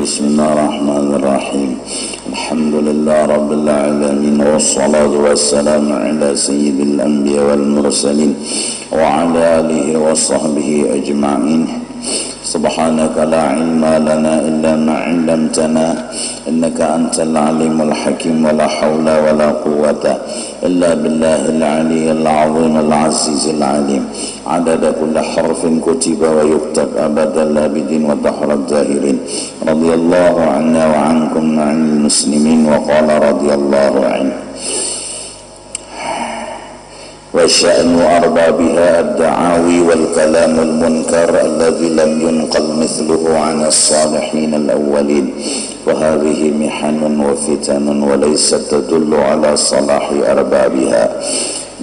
Bismillahirrahmanirrahim. Alhamdulillah rabbil alamin wassalatu wassalamu ala sayyidil anbiya wal mursalin wa ala alihi wa sahbihi ajma'in. Subhanaka la ilma lana illa ma 'allamtana innaka antal alimul hakim wa la hawla wa la quwwata illa billahil aliyyil azim al azizil alim. Adada kulli harfin kutiba wa yuktab abadal labidin wa dahrat zahirin. Radiyallahu anna wa ankum ma'al muslimin wa qala radiyallahu anhu. وشأن أربابها الدعاوي والكلام المنكر الذي لم ينقل مثله عن الصالحين الأولين وهذه محن وفتن وليست تدل على صلاح أربابها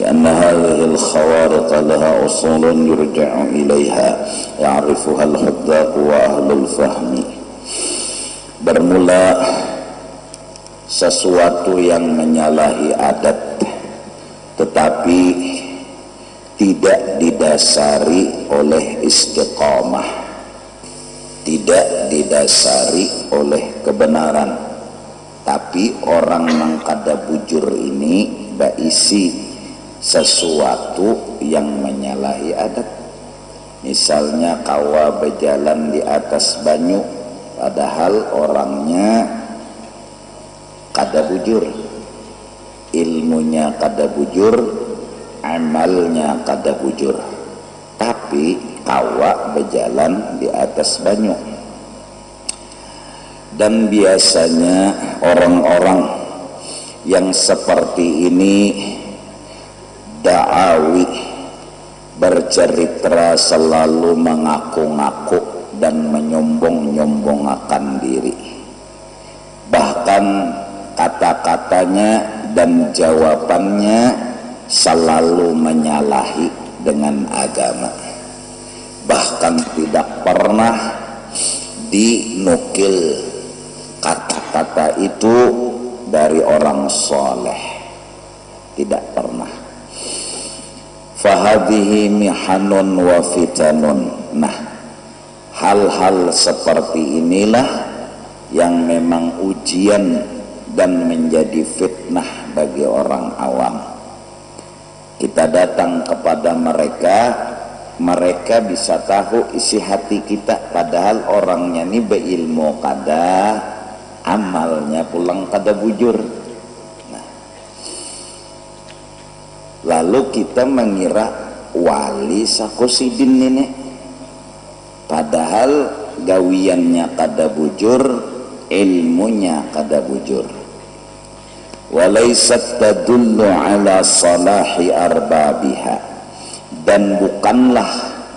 لأن هذه الخوارق لها أصول يرجع إليها يعرفها الحداق وأهل الفهم. Bermula sesuatu yang menyalahi adat tetapi tidak didasari oleh istiqamah, tidak didasari oleh kebenaran, tapi orang yang kada bujur ini berisi sesuatu yang menyalahi adat. Misalnya kawa berjalan di atas banyu padahal orangnya kada bujur, ilmunya kada bujur, amalnya kada bujur, tapi kawa berjalan di atas banyu. Dan biasanya orang-orang yang seperti ini da'awi, bercerita selalu mengaku-ngaku dan menyombong-nyombongkan diri, bahkan kata-katanya dan jawabannya selalu menyalahi dengan agama, bahkan tidak pernah dinukil kata-kata itu dari orang soleh, tidak pernah. Fahadihi mihanun wa fitanun. Nah, hal-hal seperti inilah yang memang ujian dan menjadi fitnah bagi orang awam. Kita datang kepada mereka, mereka bisa tahu isi hati kita, padahal orangnya ini berilmu kada, amalnya pulang kada bujur. Nah, lalu kita mengira wali Sakosidin ini, padahal gawiannya kada bujur, ilmunya kada bujur. Walaysat tadullu ala salahi arbabiha, dan bukanlah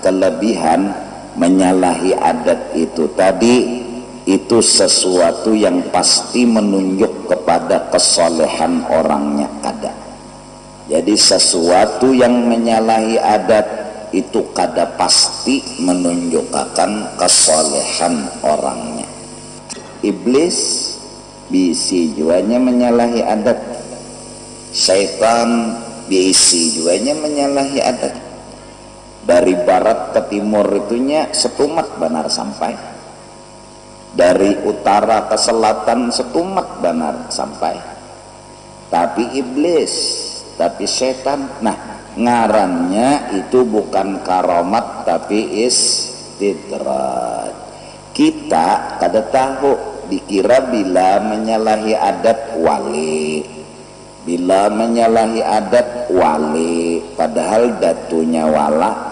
kelebihan menyalahi adat itu tadi itu sesuatu yang pasti menunjuk kepada kesolehan orangnya, kada. Jadi sesuatu yang menyalahi adat itu kada pasti menunjukkan kesolehan orangnya. Iblis bisi juanya menyalahi adat, syaitan bisi juanya menyalahi adat. Dari barat ke timur itunya setumat benar sampai, dari utara ke selatan setumat benar sampai, tapi iblis, tapi syaitan, nah ngarannya itu bukan karomat tapi istidraj. Kita kada tahu, dikira bila menyalahi adat wali, bila menyalahi adat wali, padahal datunya wala.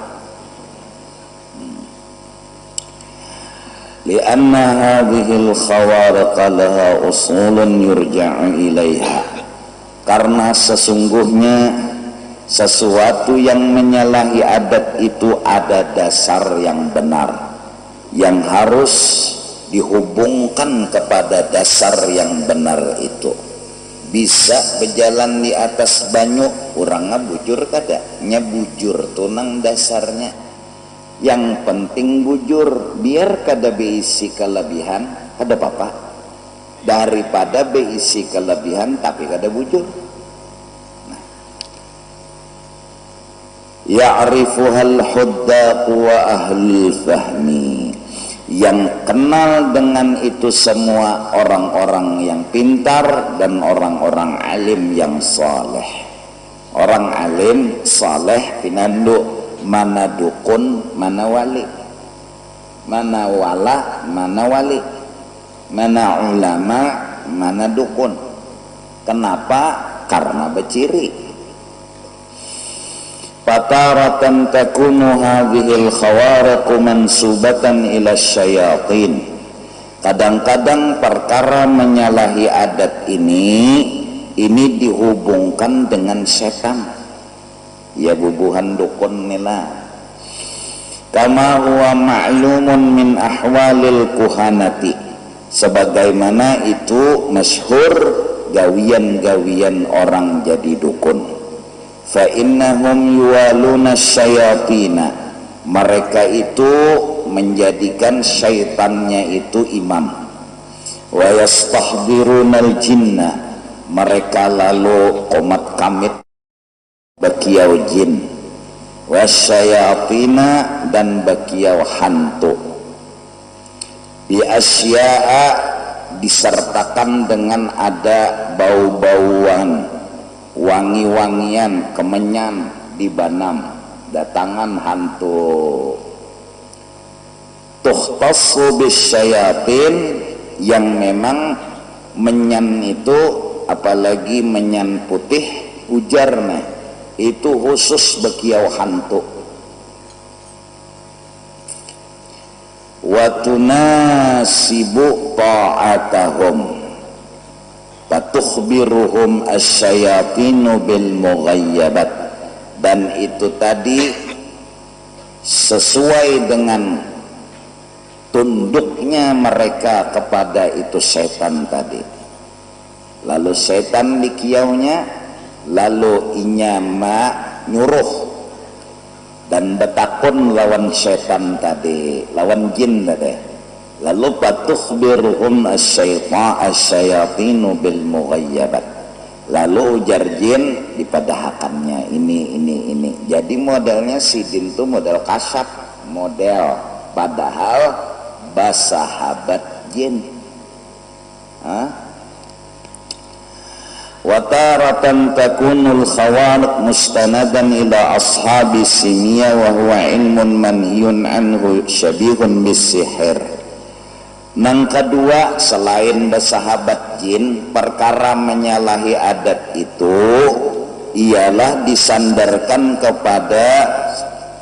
Lianna hadhil khawariq laha usulun yurja'u ilaiha, karena sesungguhnya sesuatu yang menyalahi adat itu ada dasar yang benar yang harus dihubungkan kepada dasar yang benar itu. Bisa berjalan di atas banyu, orangnya bujur kada? Nya bujur tunang dasarnya. Yang penting bujur, biar kada beisi kelebihan, kada apa-apa, daripada beisi kelebihan tapi kada bujur. Nah, ya'rifuhal huddaq wa ahlul fahmi, yang kenal dengan itu semua orang-orang yang pintar dan orang-orang alim yang saleh. Orang alim saleh pinanduk, mana dukun mana wali, mana wala mana wali, mana ulama mana dukun. Kenapa? Karena berciri. Fataratan takunu hadhil khawariq mansubatan ila syayatin. Kadang-kadang perkara menyalahi adat ini dihubungkan dengan setan. Ya bubuhan dukun nila. Kama huwa ma'lumun min ahwalil kuhanati. Sebagaimana itu masyhur gawian-gawian orang jadi dukun. Fa innahum yuwaluna syayatina, mereka itu menjadikan syaitannya itu imam. Wa yastahdirunal jinna, mereka lalu komat kamit bakiau jin. Wasyayatina, dan bakiau hantu. Bi asya'a, disertakan dengan ada bau-bauan, wangi-wangian, kemenyan di banam, datangan hantu. Tuhtassu bisyayatin, yang memang menyan itu, apalagi menyan putih ujarnya, itu khusus bekiau hantu. Wa tunasibu ta'atahum, fatukhbiruhum asyayatinu bil mughayyabat, dan itu tadi sesuai dengan tunduknya mereka kepada itu setan tadi. Lalu setan dikiaunya, lalu inyama nyuruh dan betakun lawan setan tadi, lawan jin tadi. Lalu patukhbiruhum asyayatinu bil mughayyabat, lalu ujar jin dipadahakannya ini. Jadi modelnya sidin itu model kasap, model padahal basahabat jin. Wa taratan takunul khawariq mustanadan ila ashabi simiyah wa huwa ilmun manhiyun anhu syabihun bisihir. Yang kedua, selain bersahabat jin, perkara menyalahi adat itu ialah disandarkan kepada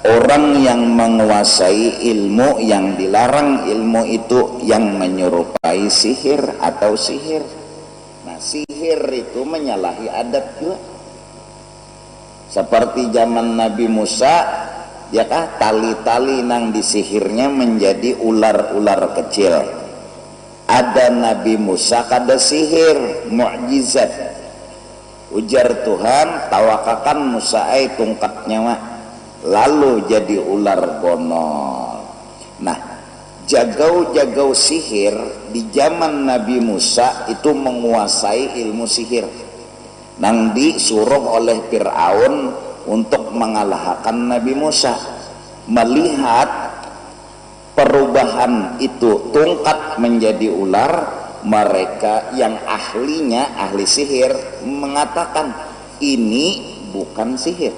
orang yang menguasai ilmu yang dilarang. Ilmu itu yang menyerupai sihir atau sihir. Nah, sihir itu menyalahi adat juga. Seperti zaman Nabi Musa, ya kah, tali-tali nang disihirnya menjadi ular-ular kecil. Ada Nabi Musa kada sihir mukjizat, ujar Tuhan tawakakan Musa ai tungkatnya mah, lalu jadi ular gonol. Nah, jagau-jagau sihir di zaman Nabi Musa itu menguasai ilmu sihir, nang disuruh oleh Fir'aun untuk mengalahkan Nabi Musa. Melihat perubahan itu tungkat menjadi ular, mereka yang ahlinya, ahli sihir, mengatakan ini bukan sihir,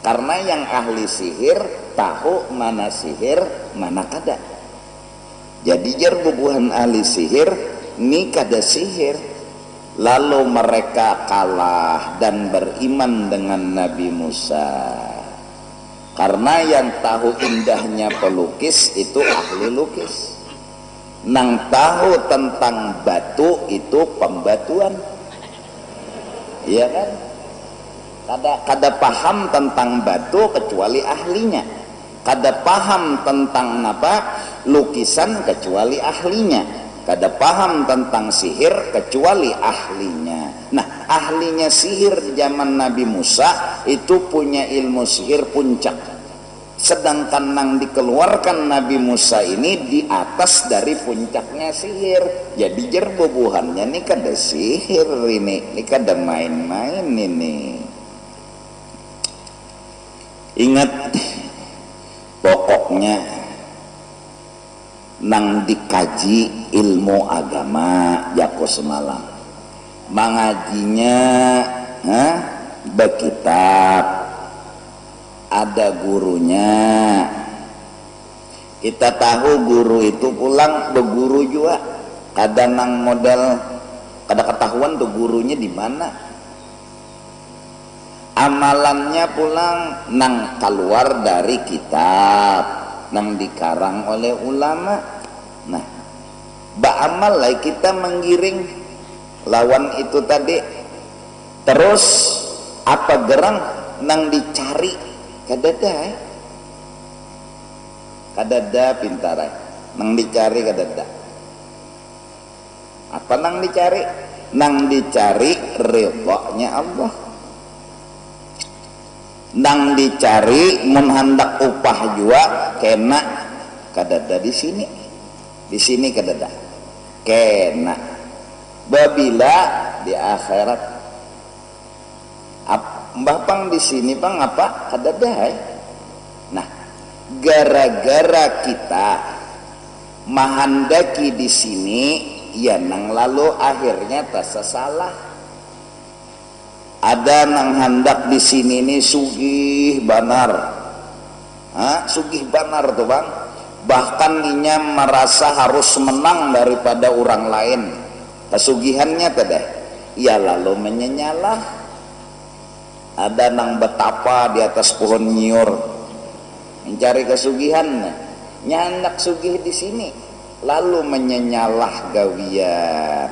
karena yang ahli sihir tahu mana sihir mana kada. Jadi jar bubuhan ahli sihir ini kada sihir. Lalu mereka kalah dan beriman dengan Nabi Musa. Karena yang tahu indahnya pelukis itu ahli lukis, nang tahu tentang batu itu pembatuan, iya kan? Kada paham tentang batu kecuali ahlinya, kada paham tentang apa lukisan kecuali ahlinya, kada paham tentang sihir kecuali ahlinya. Nah, ahlinya sihir di zaman Nabi Musa itu punya ilmu sihir puncak, sedangkan yang dikeluarkan Nabi Musa ini di atas dari puncaknya sihir. Jadi jerbobuhannya ini kada sihir, ini kada main-main ini. Ingat, pokoknya nang dikaji ilmu agama jako semalam mengajinya berkitab ada gurunya. Kita tahu guru itu pulang berguru juga kadang nang model kada ketahuan tuh gurunya di mana, amalannya pulang nang keluar dari kitab nang dikarang oleh ulama. Nah ba'amal lah kita menggiring lawan itu tadi. Terus apa gerang nang dicari kadada pintarai nang dicari kadada. Apa nang dicari? Nang dicari ridhonya Allah, nang dicari mun hendak upah juga kena kadada di sini kadada kena babila di akhirat. Mbah pang di sini pang apa kadada. Nah gara-gara kita mahandaki di sini ya nang lalu akhirnya tersalah. Ada nang hendak di sini nih sugih banar, sugih banar tuh bang. Bahkan inya merasa harus menang daripada orang lain. Kesugihannya tadi, ya lalu menyenyalah. Ada nang betapa di atas pohon nyiur mencari kesugihan, nyandak sugih di sini, lalu menyenyalah gawian.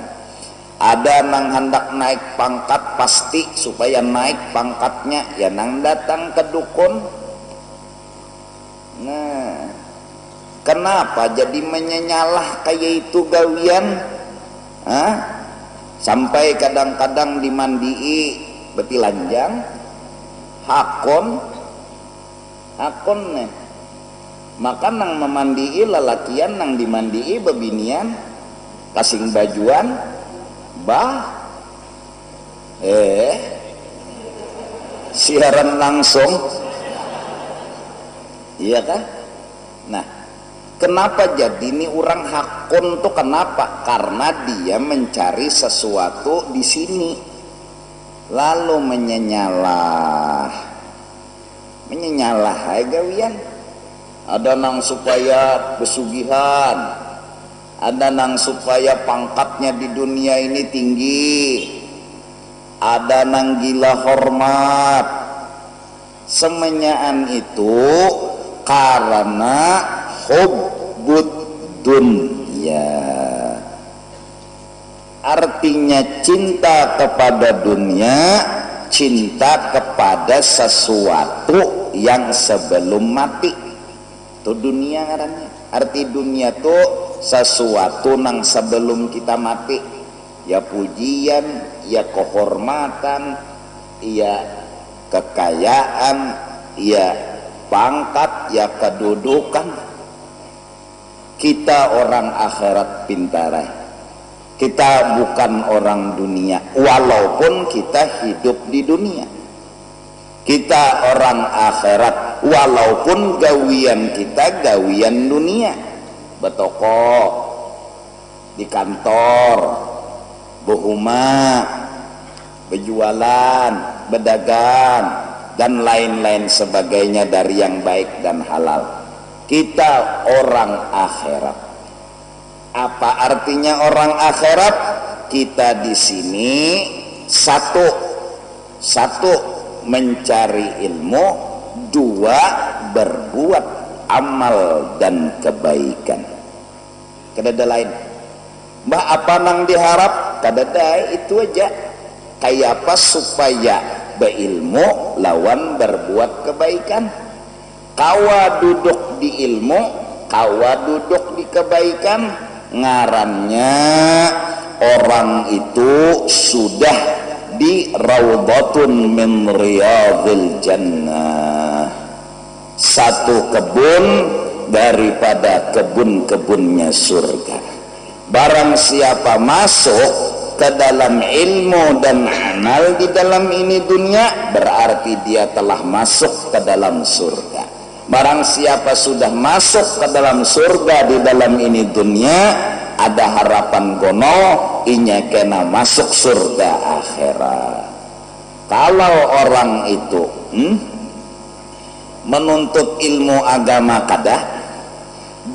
Ada nang hendak naik pangkat pasti supaya naik pangkatnya ya nang datang ke dukun. Nah kenapa jadi menyenyalah kayak itu gawian? Sampai kadang-kadang dimandii betilanjang hakon nih. Maka nang memandii lalakian nang dimandii bebinian kasing bajuan siaran langsung iya kan. Nah kenapa jadi ini orang hakon tuh kenapa? Karena dia mencari sesuatu di sini lalu menyenyalah hai gawian. Ada nang supaya pesugihan, ada nang supaya pangkatnya di dunia ini tinggi, ada nang gila hormat. Semenyaan itu karena hubbud dunya, artinya cinta kepada dunia, cinta kepada sesuatu yang sebelum mati. Itu dunia ngarannya. Arti dunia tuh sesuatu nang sebelum kita mati, ya pujian, ya kehormatan, ya kekayaan, ya pangkat, ya kedudukan. Kita orang akhirat pintarai, kita bukan orang dunia walaupun kita hidup di dunia. Kita orang akhirat walaupun gawian kita gawian dunia, betoko, di kantor, berumah, berjualan, berdagang, dan lain-lain sebagainya dari yang baik dan halal. Kita orang akhirat. Apa artinya orang akhirat? Kita di sini satu mencari ilmu, dua berbuat amal dan kebaikan. Kadada lain. Mbah apa nang diharap? Kadada itu aja. Kayak apa supaya berilmu lawan berbuat kebaikan. Kawa duduk di ilmu, kawa duduk di kebaikan, ngarannya orang itu sudah di raudhatun min riyadhil jannah, satu kebun daripada kebun-kebunnya surga. Barang siapa masuk ke dalam ilmu dan amal di dalam ini dunia, berarti dia telah masuk ke dalam surga. Barang siapa sudah masuk ke dalam surga di dalam ini dunia, ada harapan gono inya kena masuk surga akhirat. Kalau orang itu menuntut ilmu agama kada,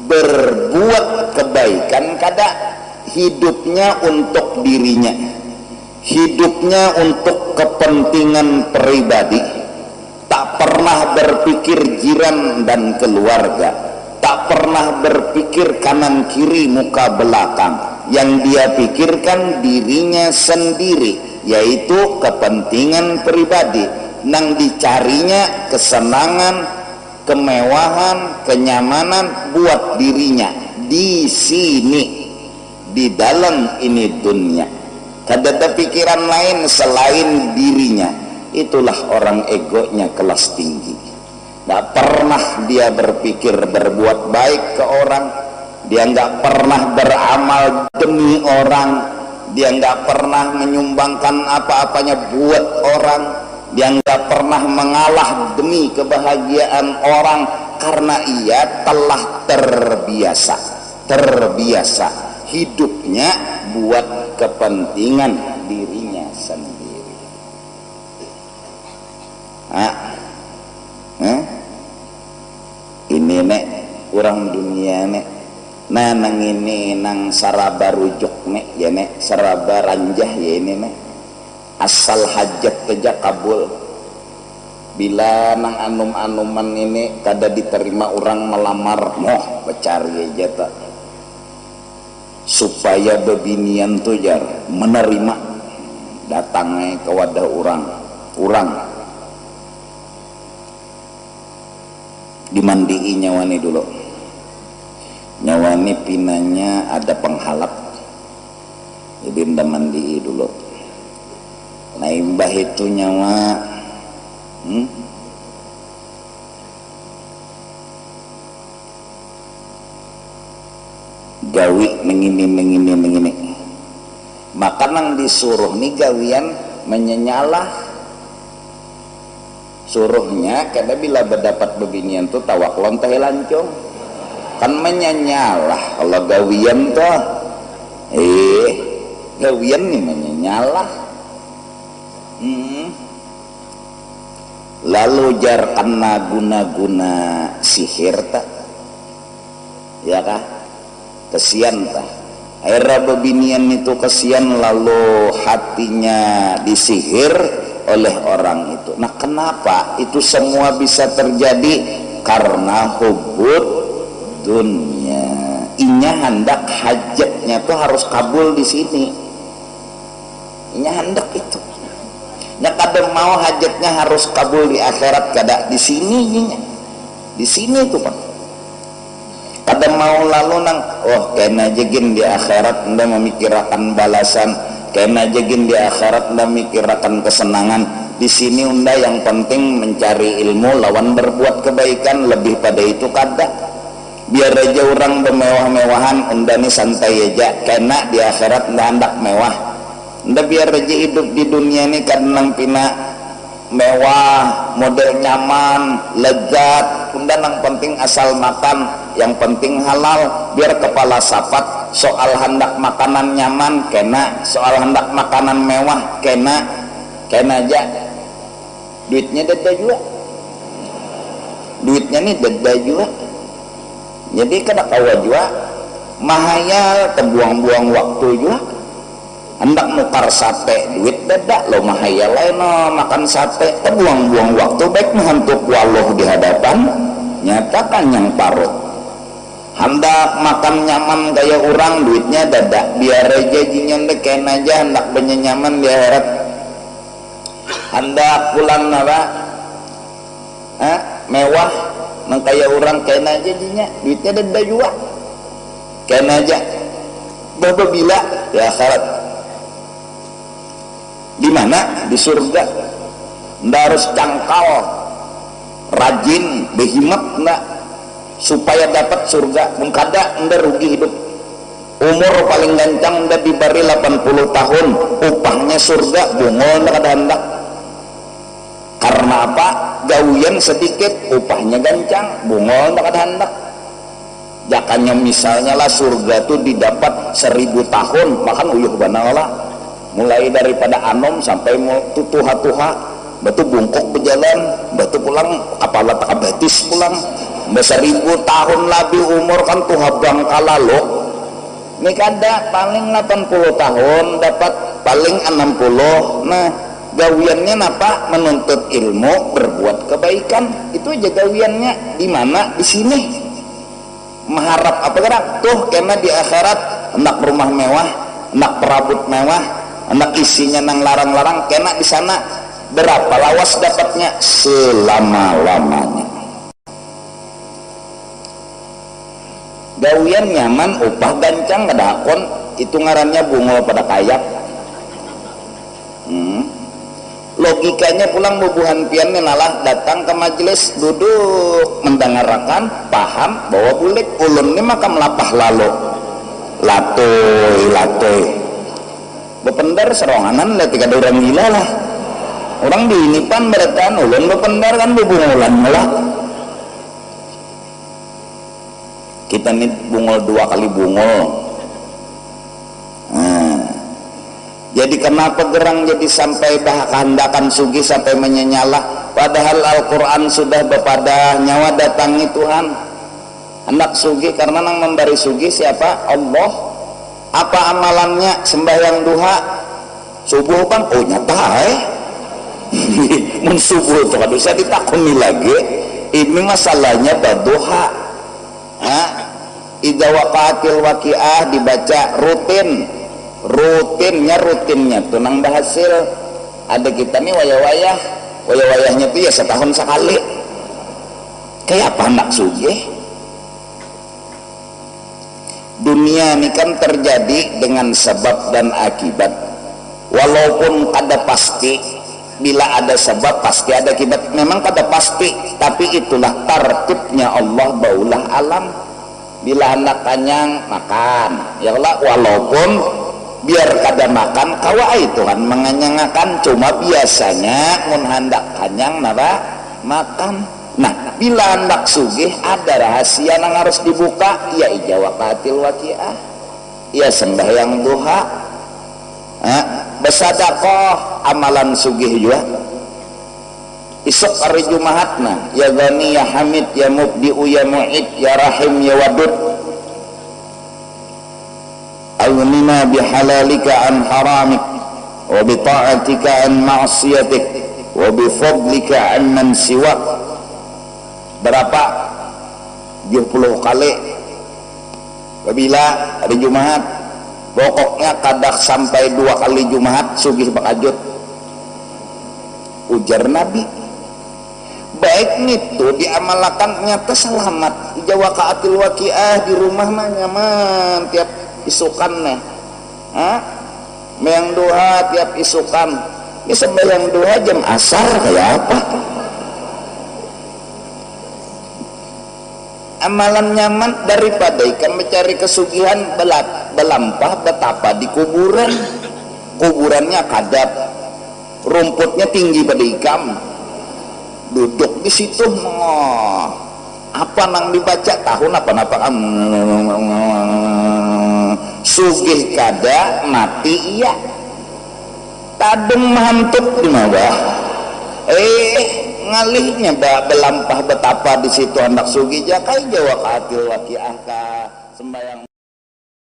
berbuat kebaikan kada, hidupnya untuk dirinya, hidupnya untuk kepentingan pribadi, tak pernah berpikir jiran dan keluarga, tak pernah berpikir kanan kiri muka belakang. Yang dia pikirkan dirinya sendiri, yaitu kepentingan pribadi. Nang dicarinya kesenangan, kemewahan, kenyamanan buat dirinya di sini, di dalam ini dunia. Kada ada pikiran lain selain dirinya. Itulah orang egonya kelas tinggi. Tidak pernah dia berpikir berbuat baik ke orang, dia nggak pernah beramal demi orang, dia nggak pernah menyumbangkan apa-apanya buat orang, dia nggak pernah mengalah demi kebahagiaan orang, karena ia telah terbiasa hidupnya buat kepentingan dirinya sendiri. Ini nek orang dunia nek nang ini nang saraba rujuk nek ya nek saraba ranjah ya ini nek asal hajat keja kabul. Bila nang anum-anuman ini kada diterima orang melamar moh becari aja tak, supaya bebinian tu jar menerima datangnya ke wadah orang dimandiin nyawani dulu, nyawani pinanya ada penghalap, jadi nda mandi dulu. Nah imbah itu nyawa gawi mengini, maka nang disuruh nih gawian menyenyalah suruhnya, karena bila berdapat bebinian tuh tawaklon teh lancung kan menyenyalah. Kalau gawian tuh gawian nih menyenyalah. Lalu jar kena guna sihir tak ya kah, kesian tak akhirnya bebinian itu kesian, lalu hatinya disihir oleh orang itu. Nah kenapa itu semua bisa terjadi? Karena hubud dunia. Inya hendak hajatnya tuh harus kabul di sini. Inya hendak itu. Nya kada mau hajatnya harus kabul di akhirat, kada di sini inya. Di sini itu Pak. Kada mau lalu nang kena jegin di akhirat anda memikirkan balasan, kena jegin di akhirat anda mikirkan kesenangan. Di sini unda yang penting mencari ilmu lawan berbuat kebaikan, lebih pada itu kada. Biar aja orang bermewah-mewahan, unda nih santai aja, kena di akhirat unda hendak mewah. Unda biar aja hidup di dunia ini kadang pina mewah, model nyaman, lezat, unda nang penting asal makan, yang penting halal. Biar kepala sapat soal hendak makanan nyaman kena, soal hendak makanan mewah kena aja. Duitnya dada juga, duitnya nih dada juga, jadi kada kawa juga mahayal, terbuang-buang waktu juga. Hendak nukar sate duit dada lo mahayal lain makan sate, terbuang-buang waktu. Baik menghantuk waluh di hadapan nyatakan yang parut. Hendak makan nyaman gaya orang, duitnya dada, biar aja jinyan deh kena aja. Hendak benyenyaman di akhirat, hendak pulang apa mewah nang kaya orang kena aja jinnya, duitnya dada juga kena aja. Bapak bila di akhirat di mana? Di surga. Ndak harus cangkal, rajin, behimat ndak supaya dapat surga. Mengkada ndak rugi hidup. Umur paling gancang ndak dibari 80 tahun, upahnya surga bungol ndak ada hendak. Karena karena apa? Gawian sedikit upahnya gancang, bungol tak ada hendak. Jakanya misalnya lah surga tuh didapat 1000 tahun, bahkan uyuh banala, mulai daripada anom sampai tuha-tuha, batu bungkuk berjalan, batu pulang kapal tak betis pulang, 1000 tahun lebih umur kan tuha bangkala lo. Ini kada paling 80 tahun dapat paling 60. Nah gawiannya apa? Menuntut ilmu, berbuat kebaikan, itu aja gawiannya. Di mana? Di sini. Mengharap apa gerak tuh karena di akhirat hendak rumah mewah, hendak perabot mewah, hendak isinya nang larang-larang, kena di sana berapa lawas dapatnya? Selama-lamanya. Gawian nyaman, upah gancang, kedakon, itu ngarannya bungol pada kayak. Logikanya pulang bubuhan pian nalah datang ke majelis, duduk mendengarkan, paham bahwa bulik ulun ini maka melapah lalu latoy bependar seronganan lah tiga orang gila lah orang diinipan beratan ulun bependar kan bubungulan malah kita nih bungol 2 kali bungol. Jadi kenapa gerang jadi sampai kehendakan sugi sampai menyenyalah, padahal Al-Quran sudah bepada nyawa datangi Tuhan hendak sugi karena nang memberi sugi siapa? Allah. Apa amalannya? Sembahyang duha subuh bang? Oh nyata mun subuh itu kan bisa ditakuni lagi. Ini masalahnya berduha. Idza waqa'atil waqi'ah dibaca rutinnya tunang berhasil. Ada kita nih wayah-wayahnya tuh ya setahun sekali. Kayak apa anak sugih? Dunia ini kan terjadi dengan sebab dan akibat. Walaupun kada pasti, bila ada sebab pasti ada akibat. Memang kada pasti, tapi itulah tertibnya Allah baulah alam. Bila hendak kanyang makan, ya Allah, walaupun biar kada makan kawai Tuhan menganyangakan, cuma biasanya mun hendak kanyang napa makan. Nah bila hendak sugih ada rahasia yang harus dibuka, ya ija waqatil waqi'ah, ya sembahyang duha, bersedekah, amalan sugih juga. Isuk hari Jumahatna, ya Ghani ya Hamid ya Mubdi'u ya Mu'id ya Rahim ya Wadud, aghnina bihalalika an haramik wa bita'atika an ma'siyatik wa bifadlika an man siwak. Berapa? 70 kali bila hari Jumat. Pokoknya kadak sampai 2 kali Jumat sugih bakajut, ujar Nabi. Baik itu diamalkan nyata selamat. Ija waqa'atil waqi'ah, di rumah mah nyaman tiap isukan nih, sembahyang duha tiap isukan. Ini sembahyang duha jam asar kayak apa? Amalan nyaman daripada ikan mencari kesugihan belampah betapa di kuburan. Kuburannya kadap, rumputnya tinggi pada ikam, duduk di situ apa nang dibaca tahun apa sugih kada mati iya tadung mahantut di bawah ngalihnya belampah betapa di situ hendak sugih jakai jawa katil waqi'ah.